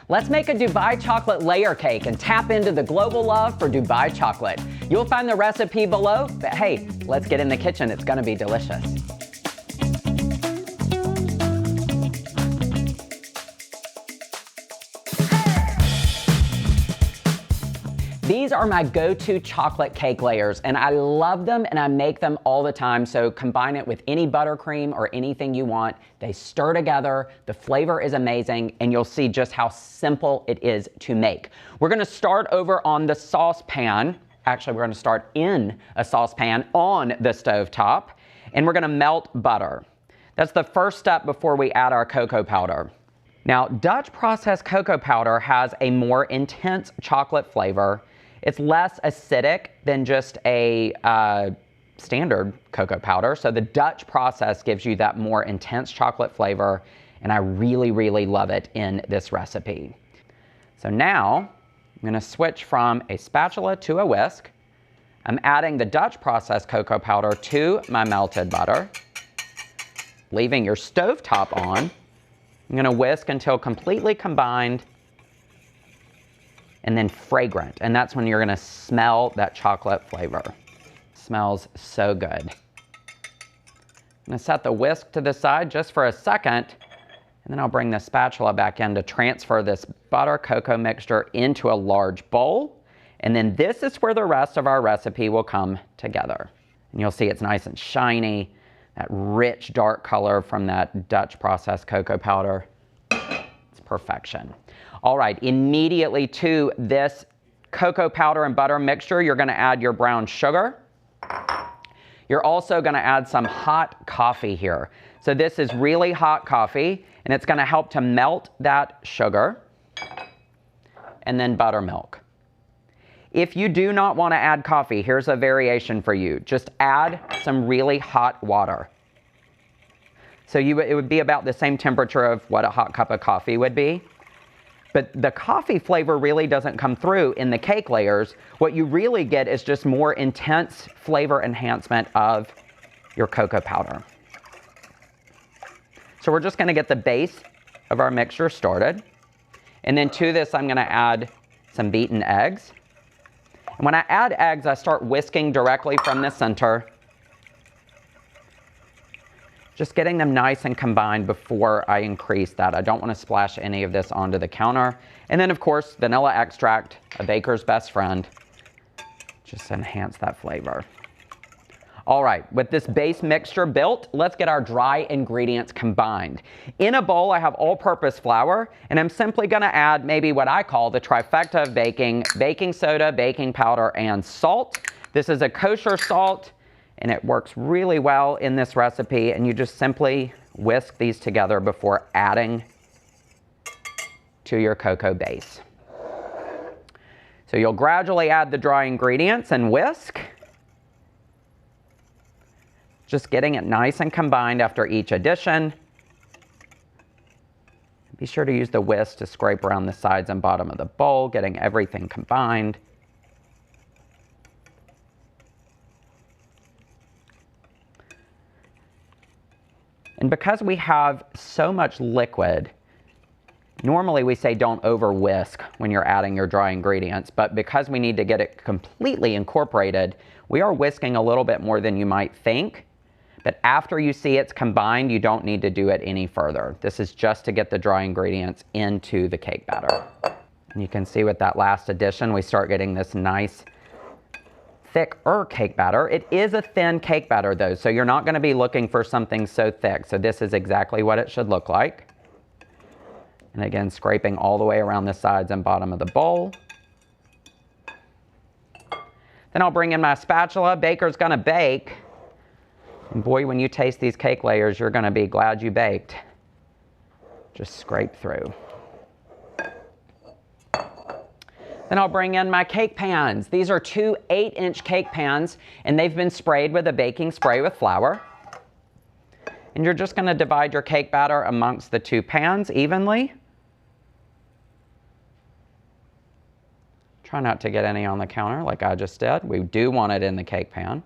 Let's make a Dubai chocolate layer cake and tap into the global love for Dubai chocolate. You'll find the recipe below, but hey, let's get in the kitchen. It's gonna be delicious. These are my go-to chocolate cake layers, and I love them and I make them all the time, so combine it with any buttercream or anything you want. They stir together, the flavor is amazing, and you'll see just how simple it is to make. We're gonna start over on the saucepan. Actually, we're gonna start in a saucepan on the stovetop, and we're gonna melt butter. That's the first step before we add our cocoa powder. Now, Dutch processed cocoa powder has a more intense chocolate flavor. It's less acidic than just a standard cocoa powder. So the Dutch process gives you that more intense chocolate flavor, and I really, really love it in this recipe. So now I'm gonna switch from a spatula to a whisk. I'm adding the Dutch processed cocoa powder to my melted butter, leaving your stovetop on. I'm gonna whisk until completely combined and then fragrant. And that's when you're gonna smell that chocolate flavor. Smells so good. I'm gonna set the whisk to the side just for a second, and then I'll bring the spatula back in to transfer this butter cocoa mixture into a large bowl. And then this is where the rest of our recipe will come together. And you'll see it's nice and shiny, that rich dark color from that Dutch processed cocoa powder. It's perfection. All right, immediately to this cocoa powder and butter mixture, you're gonna add your brown sugar. You're also gonna add some hot coffee here. So this is really hot coffee, and it's gonna help to melt that sugar, and then buttermilk. If you do not wanna add coffee, here's a variation for you. Just add some really hot water. So it would be about the same temperature of what a hot cup of coffee would be. But the coffee flavor really doesn't come through in the cake layers. What you really get is just more intense flavor enhancement of your cocoa powder. So we're just gonna get the base of our mixture started. And then to this, I'm gonna add some beaten eggs. And when I add eggs, I start whisking directly from the center, just getting them nice and combined before I increase that. I don't want to splash any of this onto the counter. And then of course, vanilla extract, a baker's best friend, just to enhance that flavor. All right, with this base mixture built, let's get our dry ingredients combined. In a bowl, I have all-purpose flour, and I'm simply gonna add maybe what I call the trifecta of baking: baking soda, baking powder, and salt. This is a kosher salt, and it works really well in this recipe, and you just simply whisk these together before adding to your cocoa base. So you'll gradually add the dry ingredients and whisk, just getting it nice and combined after each addition. Be sure to use the whisk to scrape around the sides and bottom of the bowl, getting everything combined. And because we have so much liquid, normally we say don't over whisk when you're adding your dry ingredients, but because we need to get it completely incorporated, we are whisking a little bit more than you might think. But after you see it's combined, you don't need to do it any further. This is just to get the dry ingredients into the cake batter. And you can see with that last addition, we start getting this nice thicker cake batter. It is a thin cake batter though, so you're not gonna be looking for something so thick. So this is exactly what it should look like. And again, scraping all the way around the sides and bottom of the bowl. Then I'll bring in my spatula. Baker's gonna bake. And boy, when you taste these cake layers, you're gonna be glad you baked. Just scrape through. Then I'll bring in my cake pans. These are two 8-inch cake pans, and they've been sprayed with a baking spray with flour. And you're just gonna divide your cake batter amongst the two pans evenly. Try not to get any on the counter like I just did. We do want it in the cake pan.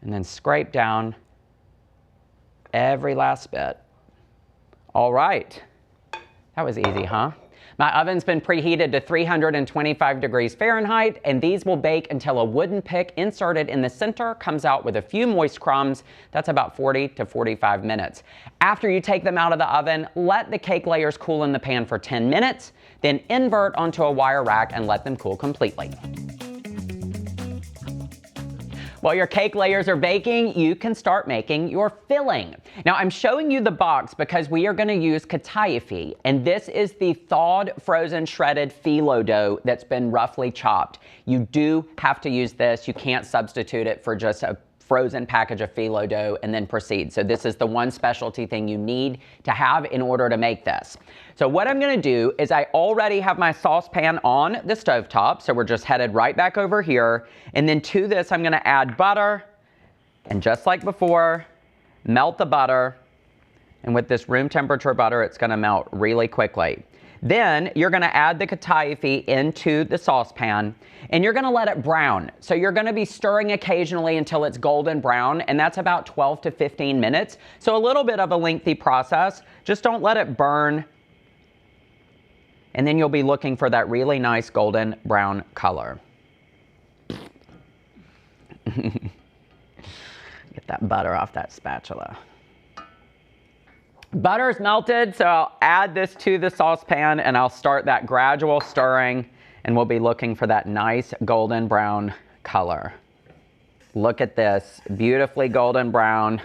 And then scrape down every last bit. All right, that was easy, huh? My oven's been preheated to 325 degrees Fahrenheit, and these will bake until a wooden pick inserted in the center comes out with a few moist crumbs. That's about 40 to 45 minutes. After you take them out of the oven, let the cake layers cool in the pan for 10 minutes, then invert onto a wire rack and let them cool completely. While your cake layers are baking, you can start making your filling. Now, I'm showing you the box because we are going to use kataifi, and this is the thawed, frozen, shredded phyllo dough that's been roughly chopped. You do have to use this. You can't substitute it for just a frozen package of phyllo dough and then proceed. So this is the one specialty thing you need to have in order to make this. So what I'm gonna do is I already have my saucepan on the stovetop, so we're just headed right back over here. And then to this, I'm gonna add butter, and just like before, melt the butter. And with this room temperature butter, it's gonna melt really quickly. Then you're gonna add the kataifi into the saucepan, and you're gonna let it brown. So you're gonna be stirring occasionally until it's golden brown, and that's about 12 to 15 minutes. So a little bit of a lengthy process. Just don't let it burn. And then you'll be looking for that really nice golden brown color. Get that butter off that spatula. Butter's melted, so I'll add this to the saucepan and I'll start that gradual stirring, and we'll be looking for that nice golden brown color. Look at this, beautifully golden brown.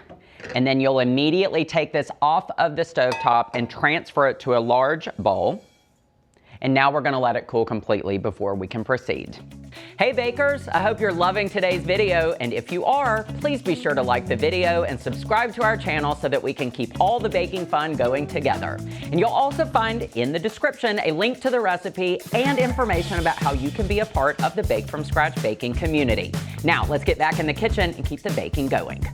And then you'll immediately take this off of the stovetop and transfer it to a large bowl. And now we're gonna let it cool completely before we can proceed. Hey bakers, I hope you're loving today's video, and if you are, please be sure to like the video and subscribe to our channel so that we can keep all the baking fun going together. And you'll also find in the description a link to the recipe and information about how you can be a part of the Bake From Scratch baking community. Now let's get back in the kitchen and keep the baking going.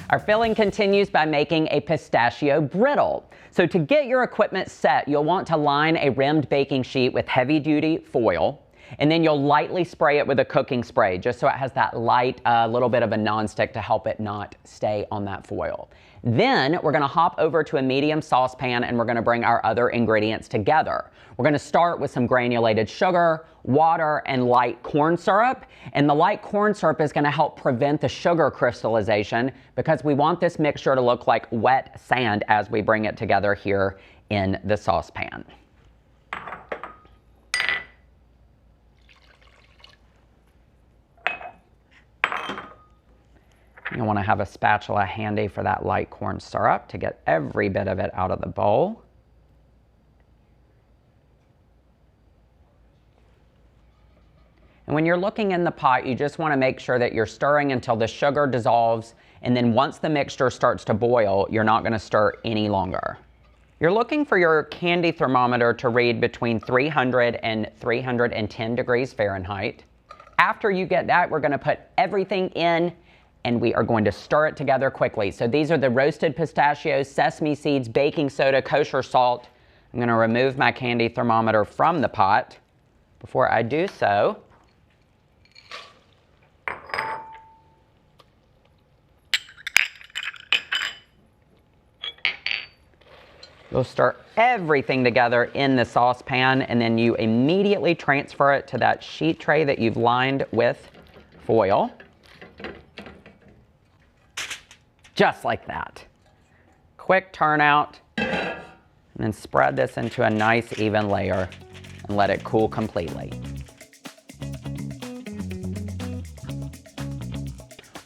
Our filling continues by making a pistachio brittle. So to get your equipment set, you'll want to line a rimmed baking sheet with heavy-duty foil, and then you'll lightly spray it with a cooking spray, just so it has that light little bit of a nonstick to help it not stay on that foil. Then we're gonna hop over to a medium saucepan and we're gonna bring our other ingredients together. We're gonna start with some granulated sugar, water, and light corn syrup. And the light corn syrup is gonna help prevent the sugar crystallization because we want this mixture to look like wet sand as we bring it together here in the saucepan. You'll want to have a spatula handy for that light corn syrup to get every bit of it out of the bowl. And when you're looking in the pot, you just want to make sure that you're stirring until the sugar dissolves, and then once the mixture starts to boil, you're not going to stir any longer. You're looking for your candy thermometer to read between 300 and 310 degrees Fahrenheit. After you get that, we're going to put everything in, and we are going to stir it together quickly. So these are the roasted pistachios, sesame seeds, baking soda, kosher salt. I'm gonna remove my candy thermometer from the pot. Before I do so, you'll stir everything together in the saucepan, and then you immediately transfer it to that sheet tray that you've lined with foil. Just like that. Quick turnout, and then spread this into a nice even layer and let it cool completely.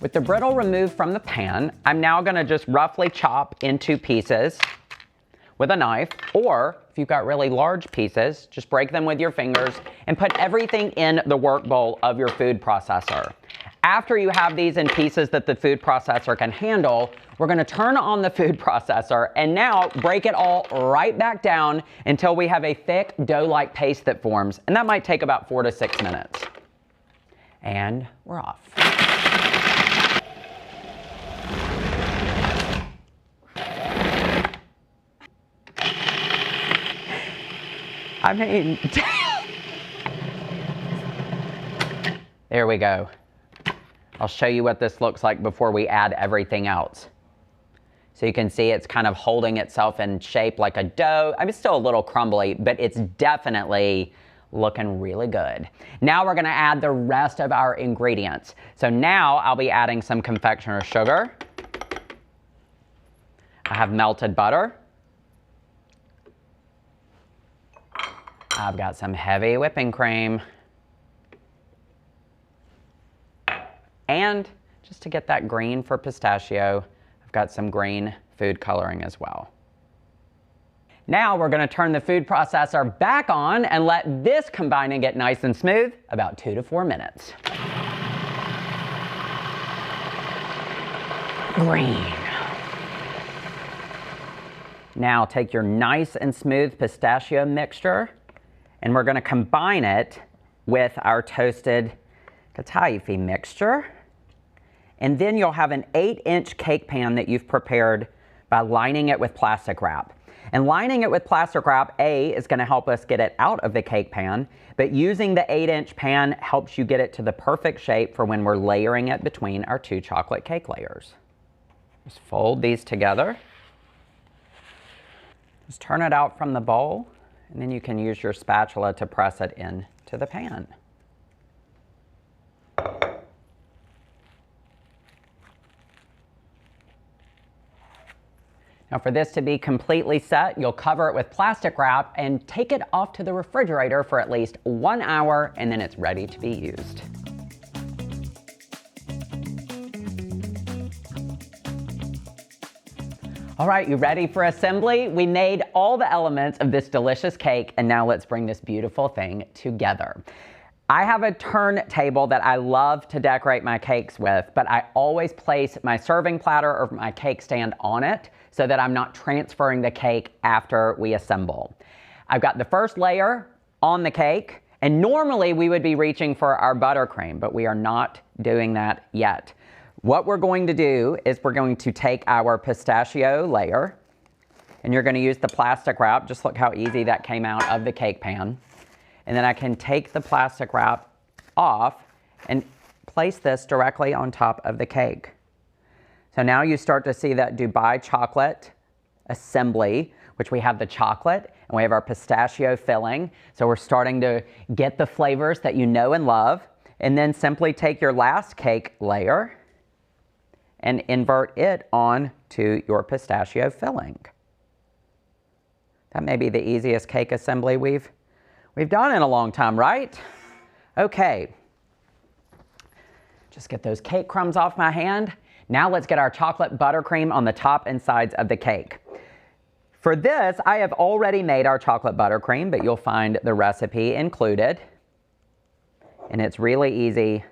With the brittle removed from the pan, I'm now gonna just roughly chop into pieces with a knife, or if you've got really large pieces, just break them with your fingers and put everything in the work bowl of your food processor. After you have these in pieces that the food processor can handle, we're gonna turn on the food processor and now break it all right back down until we have a thick dough-like paste that forms, and that might take about 4 to 6 minutes. And we're off. I mean, there we go. I'll show you what this looks like before we add everything else. So you can see it's kind of holding itself in shape like a dough. I mean, it's still a little crumbly, but it's definitely looking really good. Now we're gonna add the rest of our ingredients. So now I'll be adding some confectioner's sugar. I have melted butter. I've got some heavy whipping cream. And just to get that green for pistachio, I've got some green food coloring as well. Now we're gonna turn the food processor back on and let this combine and get nice and smooth, about 2 to 4 minutes. Green. Now take your nice and smooth pistachio mixture and we're gonna combine it with our toasted kataifi mixture. And then you'll have an 8-inch cake pan that you've prepared by lining it with plastic wrap. And lining it with plastic wrap, A, is gonna help us get it out of the cake pan, but using the 8-inch pan helps you get it to the perfect shape for when we're layering it between our 2 chocolate cake layers. Just fold these together. Just turn it out from the bowl, and then you can use your spatula to press it into the pan. Now for this to be completely set, you'll cover it with plastic wrap and take it off to the refrigerator for at least 1 hour, and then it's ready to be used. All right, you ready for assembly? We made all the elements of this delicious cake, and now let's bring this beautiful thing together. I have a turntable that I love to decorate my cakes with, but I always place my serving platter or my cake stand on it so that I'm not transferring the cake after we assemble. I've got the first layer on the cake, and normally we would be reaching for our buttercream, but we are not doing that yet. What we're going to do is we're going to take our pistachio layer, and you're gonna use the plastic wrap. Just look how easy that came out of the cake pan. And then I can take the plastic wrap off and place this directly on top of the cake. So now you start to see that Dubai chocolate assembly, which we have the chocolate and we have our pistachio filling. So we're starting to get the flavors that you know and love. And then simply take your last cake layer and invert it on to your pistachio filling. That may be the easiest cake assembly we've done in a long time, right? Okay. Just get those cake crumbs off my hand. Now let's get our chocolate buttercream on the top and sides of the cake. For this, I have already made our chocolate buttercream, but you'll find the recipe included. And it's really easy.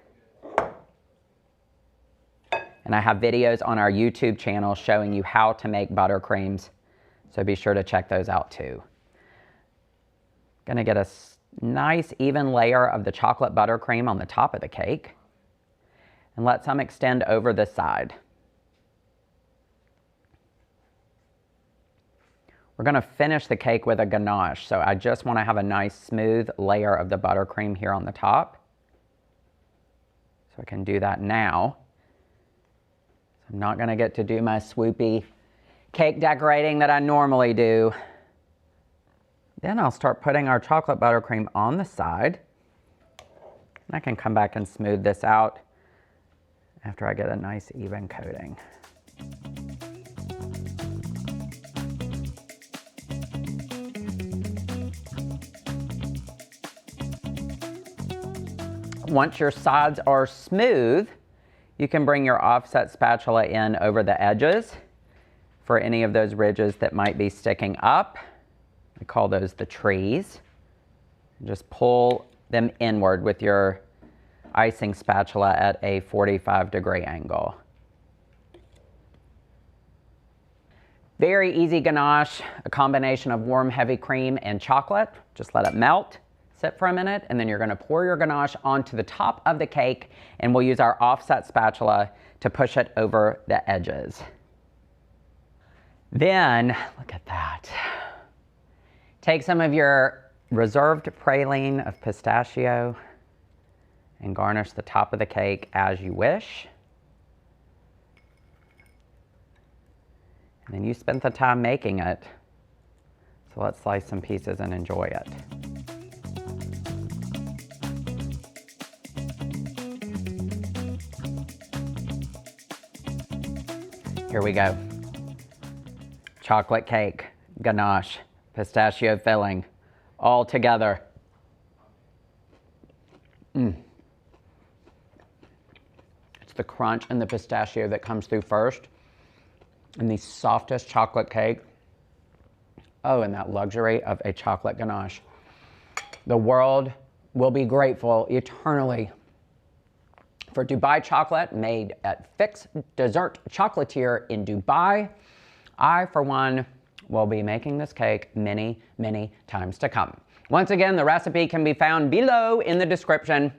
And I have videos on our YouTube channel showing you how to make buttercreams. So be sure to check those out too. Gonna get a nice even layer of the chocolate buttercream on the top of the cake and let some extend over the side. We're gonna finish the cake with a ganache, so I just wanna have a nice smooth layer of the buttercream here on the top. So I can do that now. So I'm not gonna get to do my swoopy cake decorating that I normally do. Then I'll start putting our chocolate buttercream on the side. And I can come back and smooth this out after I get a nice even coating. Once your sides are smooth, you can bring your offset spatula in over the edges for any of those ridges that might be sticking up. We call those the trees. Just pull them inward with your icing spatula at a 45-degree angle. Very easy ganache, a combination of warm heavy cream and chocolate. Just let it melt, sit for a minute, and then you're gonna pour your ganache onto the top of the cake, and we'll use our offset spatula to push it over the edges. Then, look at that. Take some of your reserved praline of pistachio and garnish the top of the cake as you wish. And then you spent the time making it. So let's slice some pieces and enjoy it. Here we go. Chocolate cake, ganache, pistachio filling, all together. It's the crunch and the pistachio that comes through first, and the softest chocolate cake. Oh, and that luxury of a chocolate ganache. The world will be grateful eternally for Dubai chocolate made at Fix Dessert Chocolatier in Dubai. I, for one, will be making this cake many, many times to come. Once again, the recipe can be found below in the description.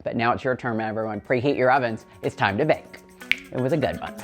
But now it's your turn, everyone. Preheat your ovens. It's time to bake. It was a good one.